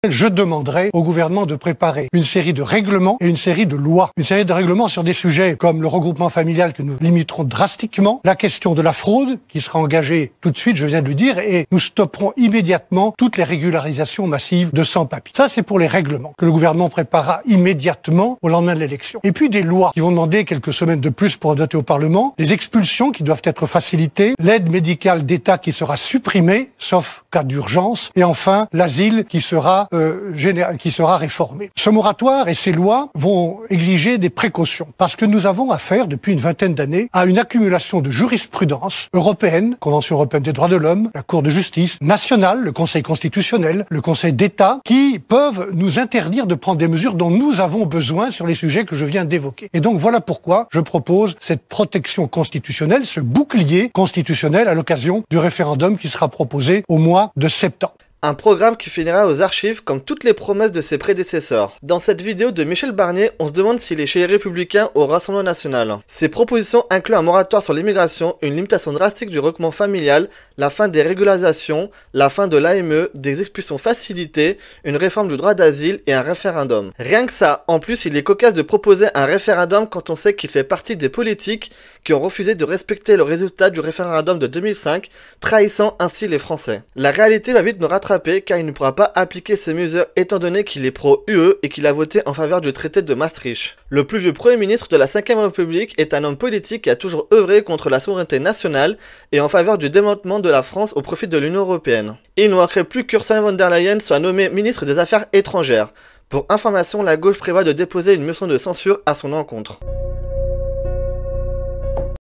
Je demanderai au gouvernement de préparer une série de règlements et une série de lois. Une série de règlements sur des sujets comme le regroupement familial que nous limiterons drastiquement, la question de la fraude qui sera engagée tout de suite, je viens de le dire, et nous stopperons immédiatement toutes les régularisations massives de sans-papiers. Ça, c'est pour les règlements que le gouvernement préparera immédiatement au lendemain de l'élection. Et puis des lois qui vont demander quelques semaines de plus pour voter au Parlement, les expulsions qui doivent être facilitées, l'aide médicale d'État qui sera supprimée, sauf cas d'urgence, et enfin l'asile qui sera réformé. Ce moratoire et ces lois vont exiger des précautions parce que nous avons affaire depuis une vingtaine d'années à une accumulation de jurisprudence européenne, Convention européenne des droits de l'homme, la Cour de justice nationale, le Conseil constitutionnel, le Conseil d'État, qui peuvent nous interdire de prendre des mesures dont nous avons besoin sur les sujets que je viens d'évoquer. Et donc voilà pourquoi je propose cette protection constitutionnelle, ce bouclier constitutionnel à l'occasion du référendum qui sera proposé au mois de septembre. Un programme qui finira aux archives comme toutes les promesses de ses prédécesseurs. Dans cette vidéo de Michel Barnier, on se demande s'il est chez les Républicains au Rassemblement National. Ces propositions incluent un moratoire sur l'immigration, une limitation drastique du regroupement familial, la fin des régularisations, la fin de l'AME, des expulsions facilitées, une réforme du droit d'asile et un référendum. Rien que ça, en plus il est cocasse de proposer un référendum quand on sait qu'il fait partie des politiques qui ont refusé de respecter le résultat du référendum de 2005, trahissant ainsi les Français. La réalité va vite me rattraper car il ne pourra pas appliquer ces mesures étant donné qu'il est pro-UE et qu'il a voté en faveur du traité de Maastricht. Le plus vieux Premier ministre de la 5e République est un homme politique qui a toujours œuvré contre la souveraineté nationale et en faveur du démantèlement de la France au profit de l'Union européenne. Il ne manquerait plus qu'Ursula von der Leyen soit nommée ministre des Affaires étrangères. Pour information, la gauche prévoit de déposer une motion de censure à son encontre.